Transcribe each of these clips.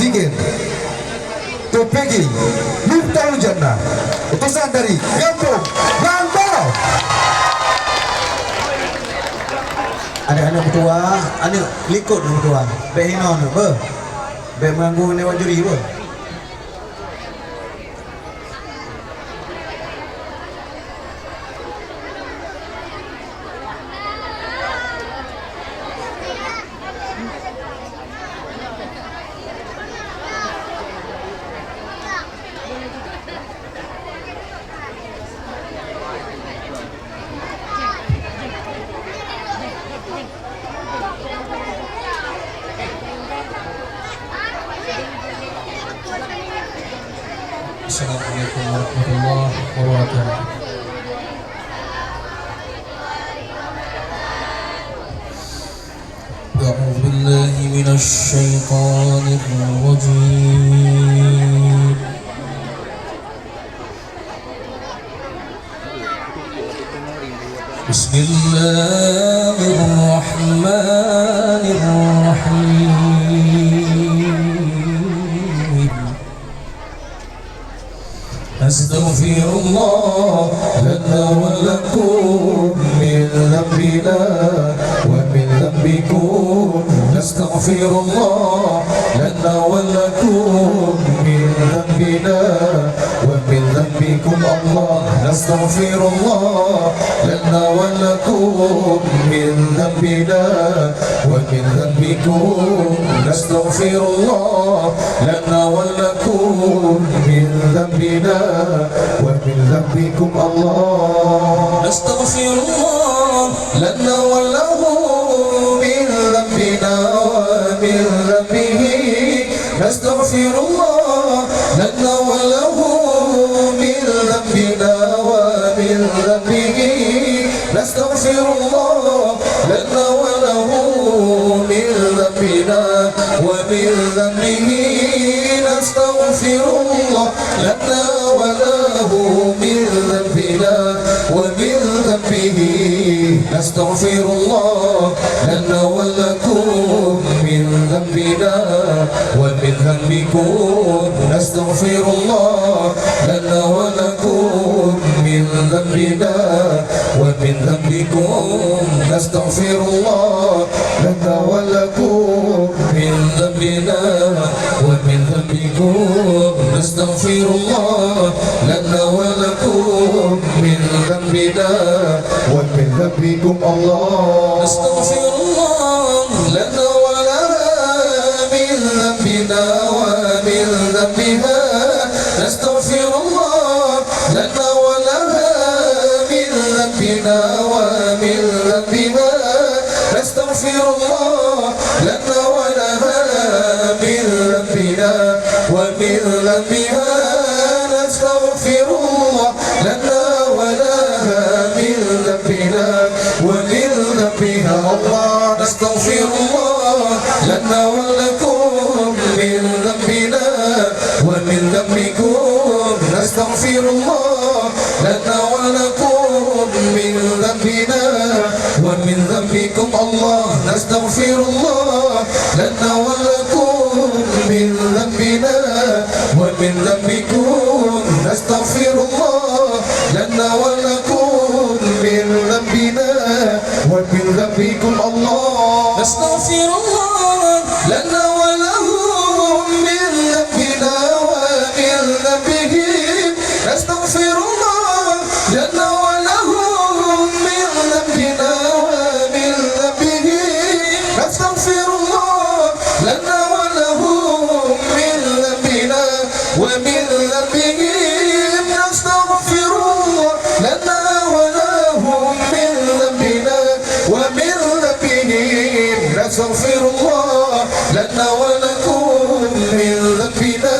zikir Topegi Miftahul Jannah, utusan dari Kampung Bangkok. Anak-anak bertua, anak likut bertua, behinon be, be mengganggu newan juri be. Assalamualaikum warahmatullahi wabarakatuh. A'udzu billahi minasy syaithanir rajim. Bismillahirrahmanirrahim. أستغفر الله لنا ولكم من ذنبنا ومن ذنبكم. نستغفر الله لنا ولكم من ذنبنا ومن ذنبكم. الله نستغفر الله لنا ولكم من ذنبنا ومن ذنبكم. نستغفر الله لنا ولكم من ذنبنا ومن ذنبكم. الله نستغفر الله لنا وله من ذنبنا ومن ذنبه. نستغفر الله لنا وله من ذنبنا ومن ذنبه. نستغفر الله لنا وله من ذنبنا ومن ذنبه. نستغفر الله لنا وله من ذنبنا ومن ذنبه. نستغفر الله لنا ولكم من ذنبنا ومن ذنبكم. نستغفر الله لنا ولكم من ذنبنا ومن ذنبكم. نستغفر الله لنا ولكم من ذنبنا ومن ذنبكم. نستغفر الله لنا ولكم من ذنبنا ومن ذنبكم. الله نستغفر الله لنا ولها من ذنبنا ومن ذنبها. نستغفر الله لنا ولها من ذنبنا ومن ذنبها. نستغفر الله لنا ولها من ذنبنا ومن ذنبها. نستغفر الله لنا ولها من ذنبنا ومن ذنبها. الله نستغفر الله لنا ولكم من ذنبنا ومن ذنبكم. نستغفر الله لنا ولكم من ذنبنا ومن ذنبكم. الله نستغفر الله لنا ولكم من ذنبنا ومن ذنبكم. نستغفر الله لنا ولكم من ذنبنا ومن ذنبكم. الله نستغفر الله لنا ولهم من ذنبنا ومن ذنبهم. نستغفر الله لنا ولهم من ذنبنا ومن ذنبهم. نستغفر الله لنا ولهم من ذنبنا ومن ذنبهم. نستغفر الله لنا ولهم من ذنبنا ومن ذنبهم. نستغفر الله لنا ولكم من ذنبنا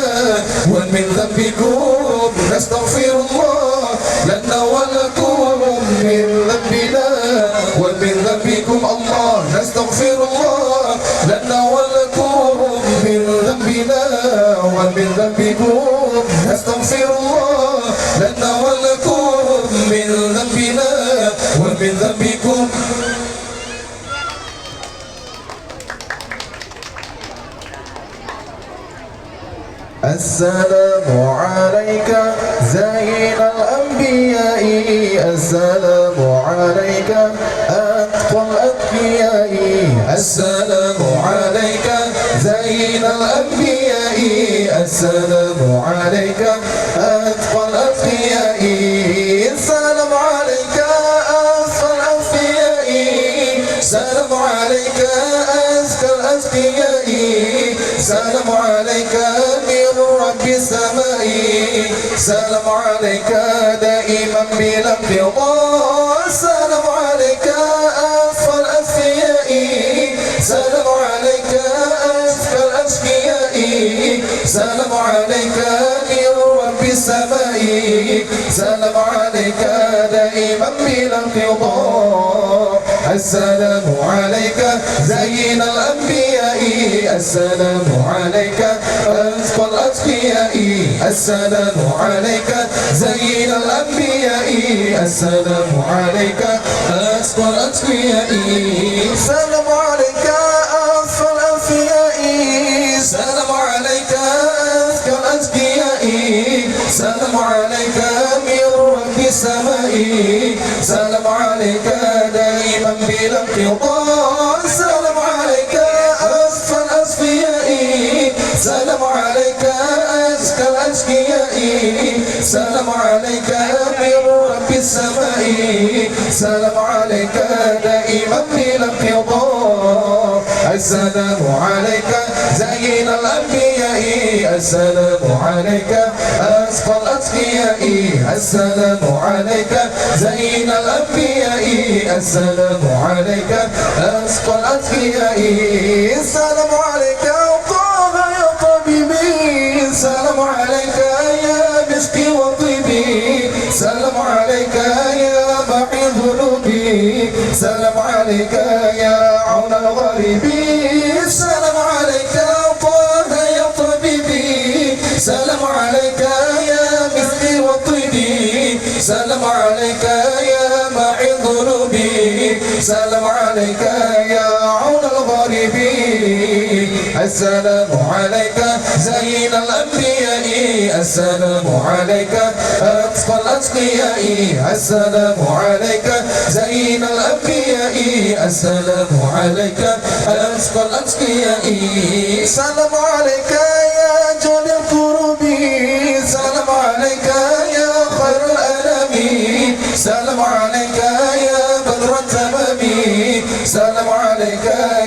ومن ذنبكم. نستغفر الله لنا ولكم من ذنبنا ومن ذنبكم. الله نستغفر الله لنا ولكم من ذنبنا ومن ذنبكم. نستغفر الله لنا ولكم من ذنبنا ومن ذنبكم. السلام عليك زين الأنبياء السلام عليك أتقى الأتقياء السلام عليك زين الأنبياء السلام عليك أتقى الأتقياء السلام عليك أتقى الأتقياء سلام عليك أزكى الأزكياء سلام عليك من رب السماء سلام عليك دائما بلا انقضاء سلام عليك أصفى الأصفياء سلام عليك أزكى الأزكياء سلام عليك من رب السماء سلام عليك دائما بلا انقضاء السلام عليك زين الأنبياء السلام عليك أزكى الأتقياء السلام عليك زين الأنبياء السلام عليك أزكى الأتقياء السلام عليك أزكى الأنبياء السلام عليك أزكى الأتقياء سلام عليك من رب السماء سلام عليك دائما بلا انقضاء سلام عليك أصفى الأصفياء سلام عليك أزكى الأزكياء سلام عليك من رب السماء سلام عليك دائما بلا انقضاء السلام عليك زين الأنبياء السلام عليك أزكى الأتقياء السلام عليك زين الأنبياء السلام عليك أزكى الأتقياء السلام عليك طه يا طبيبي سلام عليك يا مسكي وطيبي سلام عليك يا محي ذنوبي سلام عليك يا عون الغريبين سلام عليك طه يا طبيبي سلام عليك يا مسكي وطيبي سلام عليك يا معي ذنوبي سلام عليك يا عون الغريبين السلام عليك زين الأنبياء السلام عليك أتقى الأتقياء السلام عليك زين الأنبياء السلام عليك أتقى الأتقياء سلام عليك يا جل الكروب سلام عليك يا خير الأنام سلام عليك يا بدر التمام سلام عليك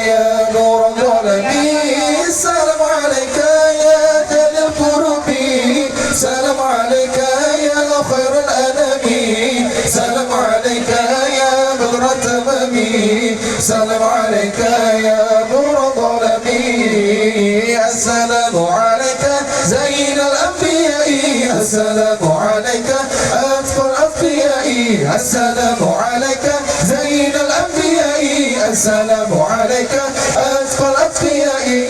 يا نور الظلام سلام عليك يا جل الكروب سلام عليك يا خير الأنام سلام عليك يا بدر التمام سلام عليك يا نور الظلام السلام عليك زين الأنبياء السلام عليك أتقى الأتقياء السلام عليك زين الأنبياء السلام عليك أتقى الأتقياء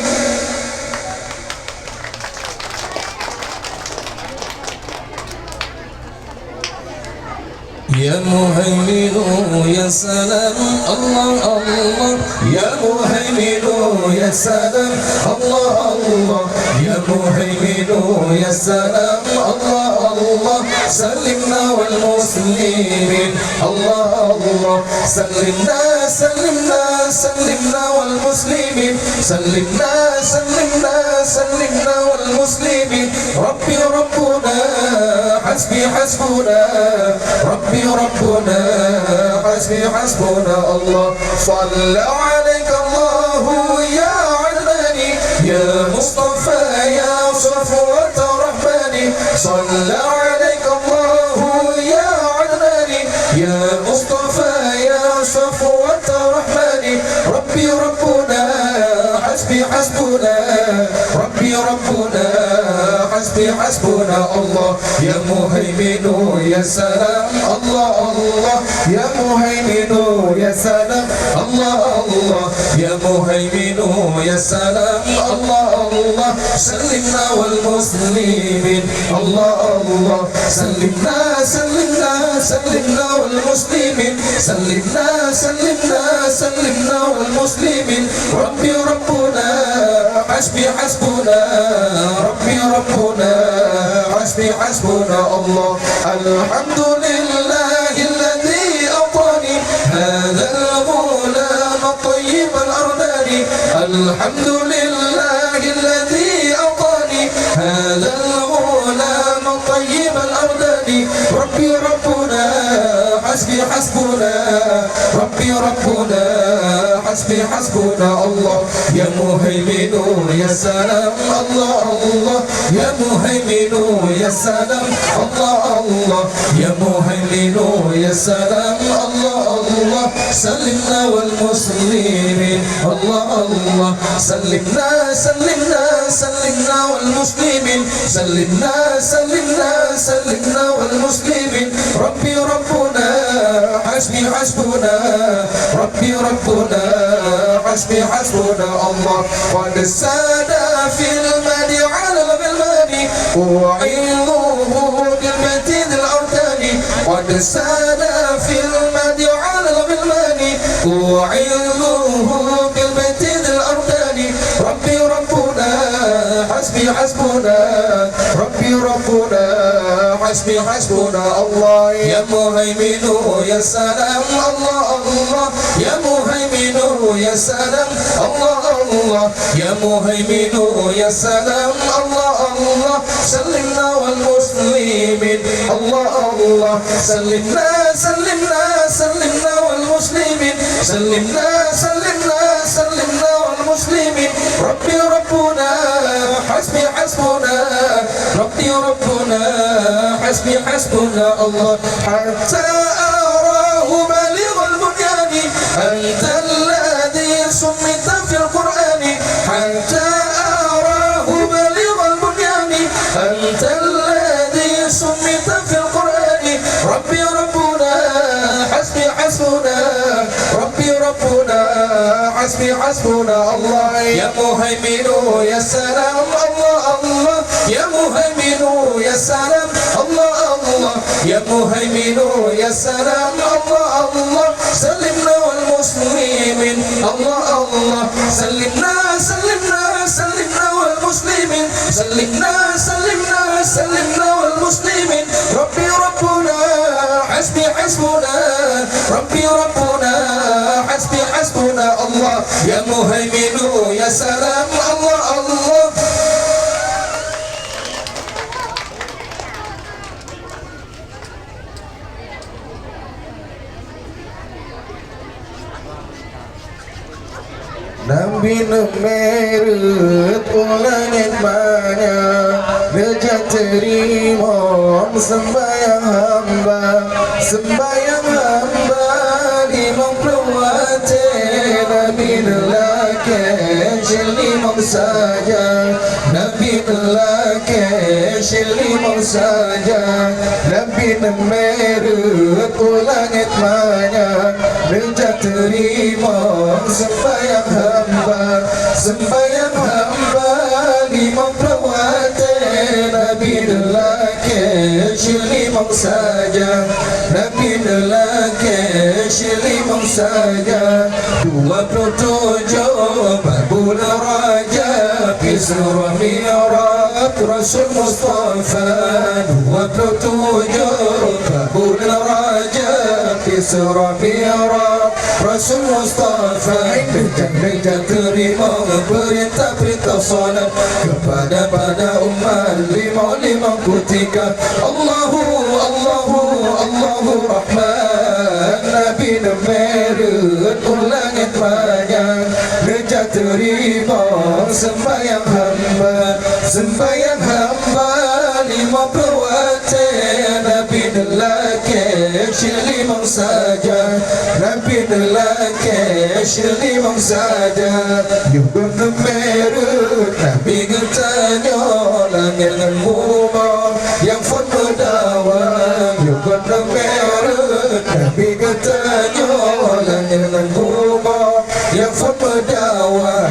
يا مهيمن يا سلام الله الله يا مهيمن يا سلام الله الله يا مهيمن يا سلام الله الله سلمنا والمسلمين الله الله سلمنا سلمنا سلمنا والمسلمين سلمنا سلمنا سلمنا والمسلمين ربي ربنا حسبي حسبنا ربي ربنا حسبي حسبنا الله صلى عليك الله يا عدناني يا مصطفى يا صفوة الرحمن صلى عليك الله يا عدناني يا مصطفى يا صفوة الرحمن ربي ربنا حسبي حسبنا ربي ربنا حسبي حسبنا الله يا مهيمن يا سلام الله الله يا مهيمن يا سلام الله الله يا مهيمن يا سلام الله الله سلمنا والمسلمين الله الله سلمنا سلمنا سلمنا والمسلمين سلمنا سلمنا سلمنا والمسلمين ربي ربنا حسبي حسبنا ربي ربنا ربنا حسبي حسبنا الله الحمد لله الذي أعطاني هذا الغلام الطيب الأرداني الحمد لله الذي أعطاني هذا الغلام الطيب الأرداني ربي ربنا حسبي حسبنا ربي ربنا حسبي حسبنا الله يا مهيمن يا سلام الله الله يا مهيمن يا سلام الله الله يا مهيمن يا سلام الله الله سلمنا والمسلمين الله الله سلمنا سلمنا سلمنا والمسلمين سلمنا سلمنا سلمنا والمسلمين ربي ربنا حسبي حسبنا ربي ربنا حسبي حسبنا الله قد ساد في المدي على الغلماني وعينه بالمتين الأرتاني قد ساد في المدي على الغلماني وعينه بالمتين الأرتاني ربي ربنا حسبي حسبنا ربي ربنا حسبي حسبنا الله يا مهيمن يا سلام الله الله يا مهيمن يا سلام الله الله يا مهيمن يا سلام الله الله سلمنا والمسلمين الله الله سلمنا سلمنا سلمنا والمسلمين سلمنا سلمنا سلمنا والمسلمين ربي ربنا حسبي حسبنا ربي ربنا حسبي حسبنا الله حتى أراه بليغ البنيان أنت الذي سميت في القرآن حتى أراه بليغ البنيان أنت الذي سميت في القرآن ربي ربنا حسبي حسبنا ربي ربنا حسبي حسبنا الله يا مهيمن يا سلام الله الله يا مهيمن يا سلام الله الله يا مهيمن يا سلام الله الله سلمنا والمسلمين الله الله سلمنا سلمنا سلمنا والمسلمين سلمنا سلمنا سلمنا والمسلمين ربي ربنا حسبي حسبنا ربي ربنا حسبي حسبنا الله يا مهيمن يا سلام الله الله Nabi numerut ulangit banyak Bejat terima sembahyang hamba Sembahyang hamba limang pelawati Nabi nelake limang saja Nabi nelake limang saja Nabi numerut ulangit banyak Bejat terima sembahyang hamba sembahyang hamba limang pelawati Nabi nelake limang saja Nabi nelake limang saja 27 babul raja fi surah mi'raj Rasul Mustafa 27 babul raja fi surah mi'raj Rasul Mustafa Jangan terima perintah-perintah salat kepada umat lima ketika Allahu Rahman Nabi numerut ulangit banyak Nejak terima sembahyang hamba lima perwati Nabi nelake limang saja Nabi nelake limang saja Yugun numerut Nabi getanya langit dan bumi yang fun berdawam Yugun numerut Nabi getanya langit dan bumi yang fun berdawam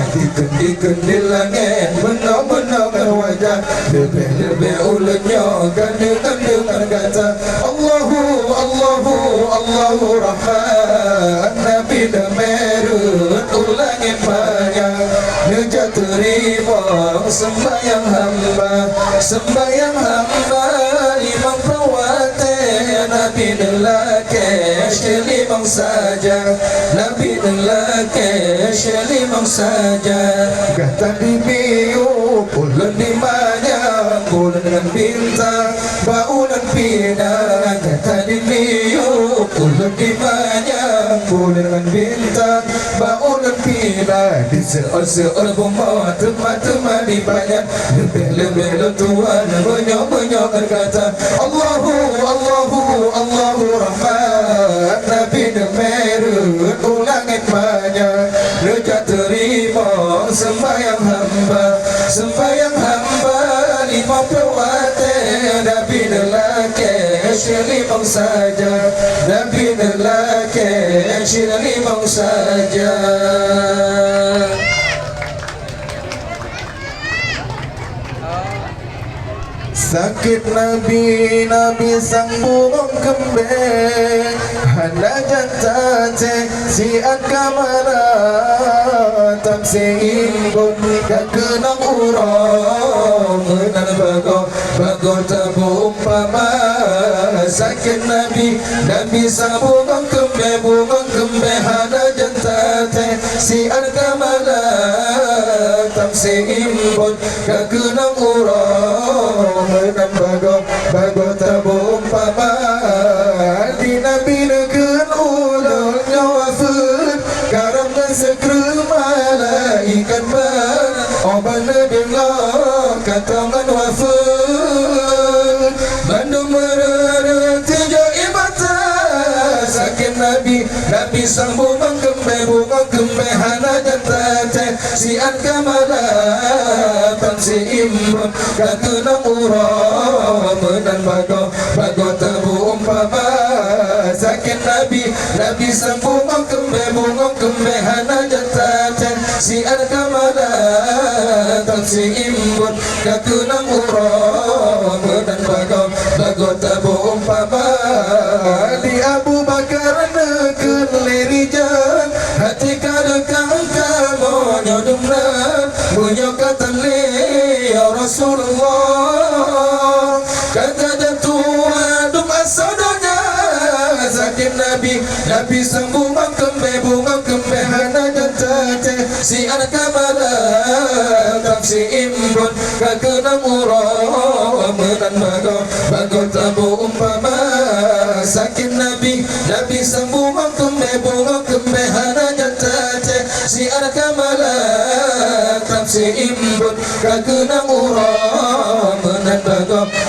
Dikendil langit benar-benar berwajah lebih-lebih ulunnya dengan kata Allahu Allahu Allahu Rahman Nabi demerun ulangin banyak Nejat terima sembahyang Limang perawatan Nabi nelakesh limang saja Nabi nelakesh limang saja Kata dibiu bulan dimanya bulan dengan bintang baulan pinang Kata dibiu bulan dimanya bulan dengan bintang baulan pinang Di seol-seol bumah teman-teman di banyak lebih-lebih letuan menyok-menyok berkata Allahu Allahu Allahu Rahman Nabi demerun ulangin banyak Rejak terima sembahyang hamba Lima perwatan Nabi nelakesh limang saja Nabi nelakesh limang saja Sakit Nabi sang burung kembang Hana jantate siat kamara Tak seimbun kenang urang Menan bago tabu umpama Sakit Nabi sang burung kembang Hana jantate siat kamara Tak seimbun kenang urang Menan bago tabu umpama Di Nabi neken ulurnya wafat Karam dan sekru malaikat bar Obana dengar katangan wafat Bandung merana tiga ibadah Sakit Nabi sambung bunga kembe hana jantate sian kamala tansi imbun katunang urah menan bago tabu umpama Sakit Nabi sambung bunga kembe hana jantate sian kamala tansi imbun katunang urah menan bago tabu umpama Di Abu Bakar neken lirijan hati kadekang kamu nyodumran punya kata ya Rasulullah kata jatuh adum asadonya Sakit Nabi sambung bunga kembe hana jantate si anak kamala tak si imbun kakenang urah menan bago tabu umpama Sakit Nabi sambung bunga kembe hana jantate si anak kamala tak si imbun kakenang urah menan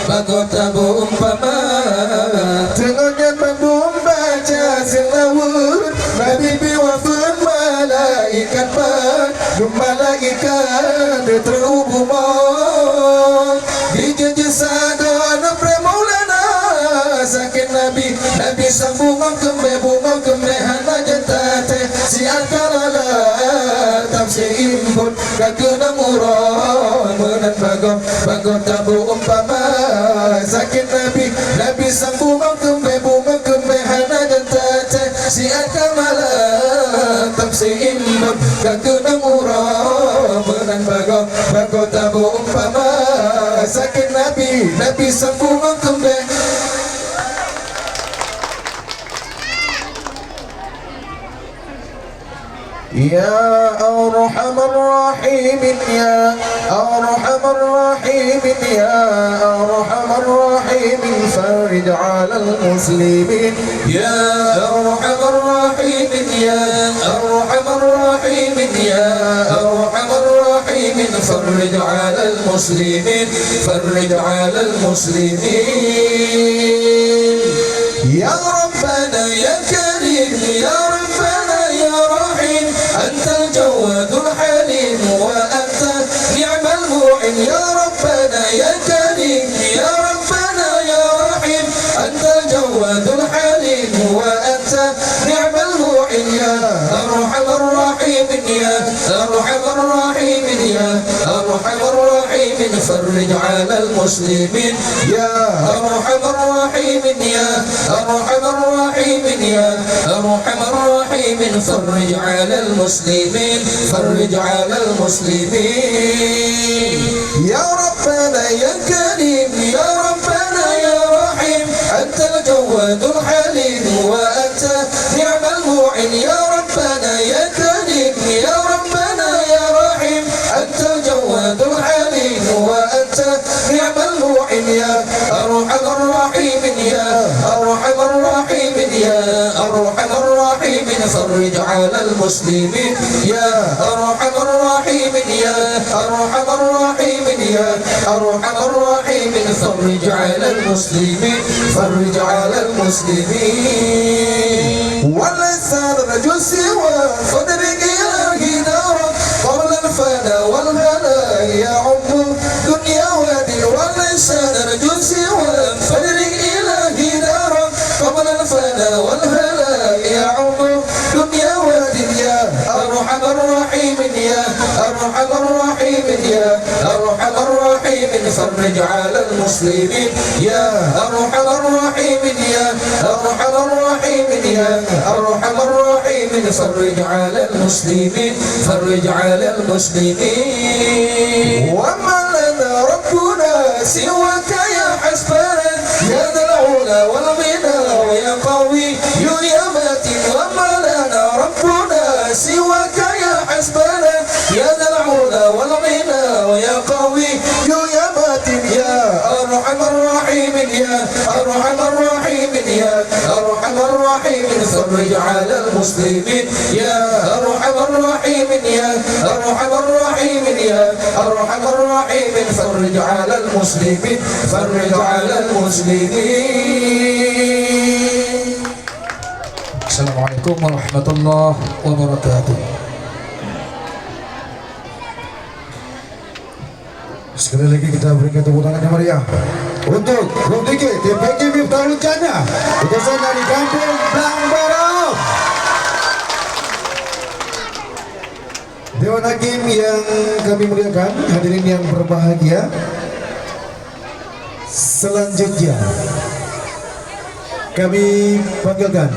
bago tabu umpama Tengahnya bandung baca selawur Nabi biwafun malaikat bar Malaikat terhubung Di janji sadar Maulana Sakit Nabi sambung kembe hana jantate si alkalala tafsi imbun kakenang urah menan bago tabu umpama Sakit Nabi sambung kembe hana jantate si alkalala tafsi imbun kakenang urah menan bago tabu umpama Sakit Nabi sambung kembe يا أرحم الراحمين يا أرحم الراحمين يا أرحم الراحمين فرج على المسلمين يا أرحم الراحمين يا أرحم الراحمين يا أرحم الراحمين فرج على المسلمين فرج على المسلمين يا ربنا يا كريم يا ربنا يا رحيم أنت الجواد الحليم وأنت نعم المعين يا ربنا يا كريم يا ربنا يا رحيم أنت الجواد الحليم وأنت نعم المعين يا أرحم الراحمين يا أرحم الراحمين يا أرحم الراحمين فرج فرج على المسلمين يا أرحم الراحمين يا أرحم الراحمين يا أرحم الراحمين فرج على المسلمين فرج على المسلمين يا ربنا يا كريم يا ربنا يا رحيم أنت الجواد الحليم وأنت نعم المعين يا ربنا يا كريم يا ربنا يا رحيم أنت الجواد الحليم وأنت نعم المعين يا أرحم الراحمين يا أرحم الراحمين يا أرحم الراحمين فرج على المسلمين يا أرحم الراحمين يا أرحم الراحمين يا أرحم الراحمين فرج على المسلمين فرج على المسلمين وليس نرجو سوى فضلك إلهي دارك قبل الفناء والغناء يا عم دنيا ودين وليس نرجو سوى فضلك إلهي دارك قبل الفناء والغناء يا عم دنيا ودين يا أرحم الراحمين يا أرحم الراحمين يا أرحم الراحمين فرج على المسلمين يا أرحم الراحمين يا أرحم الراحمين يا أرحم الراحمين فرج على المسلمين فرج على المسلمين وما لنا ربنا سواك يا حسبنا يا ذا العلا والغنى ويا قوي يا متين وما لنا ربنا سواك يا حسبنا يا ذا العلا والغنى ويا قوي يا متين يا أرحم الراحمين يا أرحم الراحمين يا أرحم الراحمين فرج على المسلمين يا أرحم الراحمين يا أرحم الراحمين يا أرحم الراحمين فرج على المسلمين فرج على المسلمين. السلام عليكم ورحمة الله وبركاته. Sekali lagi kita berikan tepuk tangan yang meriah untuk Grup DK TPK Miftahul Jannah utusan dari Kampung Blang Barat. Dewan Hakim yang kami muliakan, hadirin yang berbahagia, selanjutnya kami panggilkan